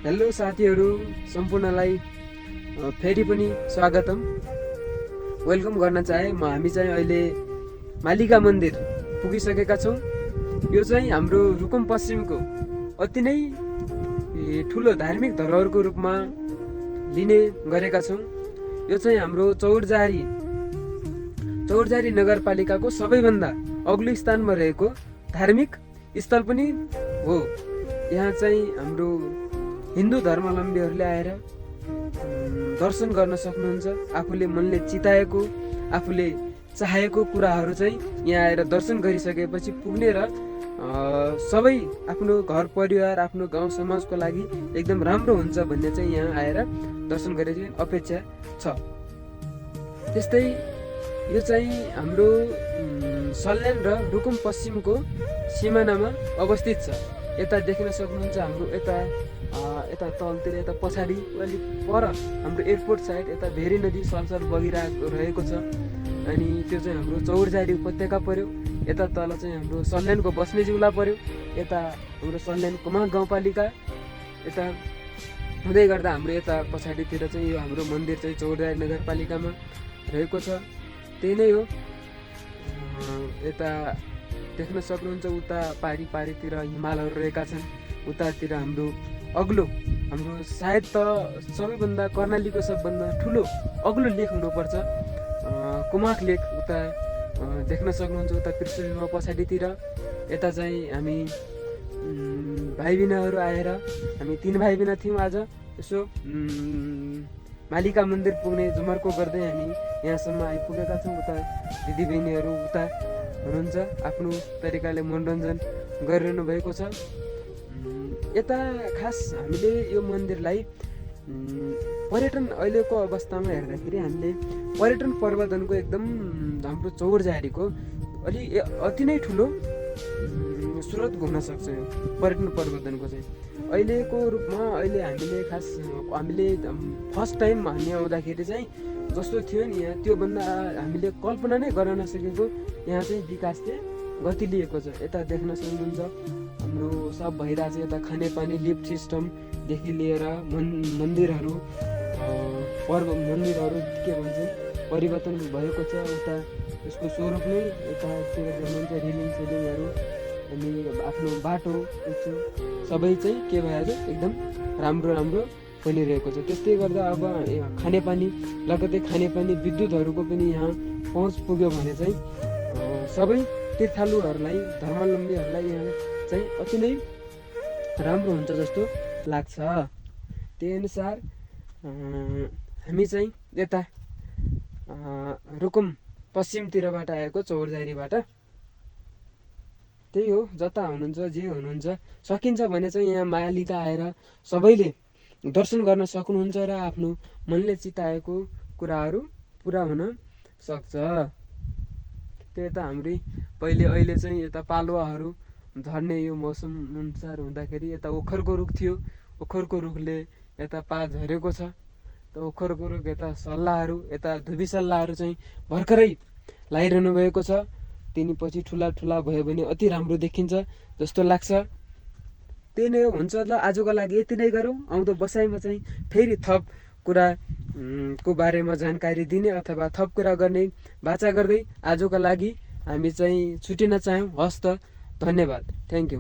Hello साथीहरू सम्पूर्णलाई फेरि पनि स्वागतम वेलकम गर्न चाहे हामी चाहिँ अहिले मालिका मन्दिर पुगिसकेका छौँ। यो चाहिँ हाम्रो रुकुम पश्चिमको अति नै ठुलो धार्मिक धरोहरको रूपमा लिने गरेका छौँ। यो चाहिँ हाम्रो चौरजारी नगरपालिकाको सबैभन्दा अग्लो स्थानमा रहेको धार्मिक स्थल पनि हो। यहाँ चाहिँ हाम्रो हिन्दू धर्मावलम्बीहरूले आएर दर्शन गर्न सक्नुहुन्छ। आफूले मनले चिताएको आफूले चाहेको कुराहरू चाहिँ यहाँ आएर दर्शन गरिसकेपछि पुग्ने र सबै आफ्नो घर परिवार आफ्नो गाउँ समाजको लागि एकदम राम्रो हुन्छ भन्ने चाहिँ यहाँ आएर दर्शन गरेको अपेक्षा छ। त्यस्तै यो चाहिँ हाम्रो सल्यान र रुकुम पश्चिमको सिमानामा अवस्थित छ। यता देख्न सक्नुहुन्छ हाम्रो यता तलतिर यता पछाडि अलिक पर हाम्रो एयरपोर्ट साइड यता भेरी नदी सलसल बगिरहेको छ। अनि त्यो चाहिँ हाम्रो चौरजारी उपत्यका पर्यो। यता तल चाहिँ हाम्रो सल्यानको बस्ने जिल्ला पर्यो। यता हाम्रो सल्यान कुमाक गाउँपालिका यता हुँदै गर्दा हाम्रो यता पछाडितिर चाहिँ यो हाम्रो मन्दिर चाहिँ चौरजारी नगरपालिकामा रहेको छ। त्यही नै हो। यता देख्न सक्नुहुन्छ उता पारितिर हिमालहरू रहेका छन्। उतातिर हाम्रो अग्लो हाम्रो सायद त सबैभन्दा कर्णालीको सबभन्दा ठुलो अग्लो लेक हुनुपर्छ कुमाक लेक। उता देख्न सक्नुहुन्छ उता पृथ्वीमा पछाडितिर। यता चाहिँ हामी भाइ बहिनीहरू आएर हामी 3 भाइ बहिनी थियौँ। आज यसो मालिका मन्दिर पुग्ने जुमर्को गर्दै हामी यहाँसम्म आइपुगेका छौँ। उता दिदीबहिनीहरू उता हुनुहुन्छ आफ्नो तरिकाले मनोरञ्जन गरिरहनु भएको छ। यता खास हामीले यो मन्दिरलाई पर्यटन अहिलेको अवस्थामा हेर्दाखेरि हामीले पर्यटन प्रवर्धनको एकदम हाम्रो चौरजारीको अति नै ठुलो स्रोत घुम्न सक्छ। यो पर्यटन प्रवर्धनको चाहिँ अहिलेको रूपमा हामीले फर्स्ट टाइम हामी आउँदाखेरि चाहिँ जस्तो थियो नि यहाँ त्योभन्दा हामीले कल्पना नै गर्न नसकेको यहाँ चाहिँ विकासले गति लिएको छ। यता देख्न सक्नुहुन्छ हाम्रो सब भइरहेछ। यता खानेपानी लिफ्ट सिस्टमदेखि लिएर मन्दिरहरू के भन्छ परिवर्तन भएको छ। उता यसको स्वरूप नै यतातिर देख्नुहुन्छ रेलिङ सेलिङहरू अनि आफ्नो बाटो सबै चाहिँ के भएर एकदम राम्रो बनिरहेको छ। त्यस्तै गर्दा अब खानेपानी लगतै खानेपानी विद्युतहरूको पनि यहाँ पहुँच पुग्यो भने चाहिँ सबै तीर्थालुहरूलाई धर्मावलम्बीहरूलाई यहाँ चाहिँ अति नै राम्रो हुन्छ जस्तो लाग्छ। त्यही अनुसार हामी चाहिँ यता रुकुम पश्चिमतिरबाट आएको चौरजारीबाट त्यही हो। जता हुनुहुन्छ जे हुनुहुन्छ सकिन्छ भने चाहिँ यहाँ मालिका आएर सबैले दर्शन गर्न सक्नुहुन्छ र आफ्नो मनले चिताएको कुराहरू पुरा हुन सक्छ। त्यो यता हाम्रै अहिले चाहिँ यता पालुवाहरू झर्ने यो मौसम अनुसार हुँदाखेरि यता ओखरको रुख थियो। ओखरको रुखले यता पात झरेको छ। त ओखरको रुख यता सल्लाहहरू यता धुबी सल्लाहहरू चाहिँ भर्खरै लगाइरहनु भएको छ। तिनीपछि ठुला भयो भने अति राम्रो देखिन्छ जस्तो लाग्छ। त्यही नै हुन्छ। ल आजको लागि यति नै गरौँ। आउँदो बसाइमा चाहिँ फेरि थप कुरा को बारेमा जानकारी दिने अथवा थप कुरा गर्ने बाचा गर्दै आजको लागि हामी चाहिँ छुटिन चाहौँ। हस् त, धन्यवाद, थ्याङ्क यू।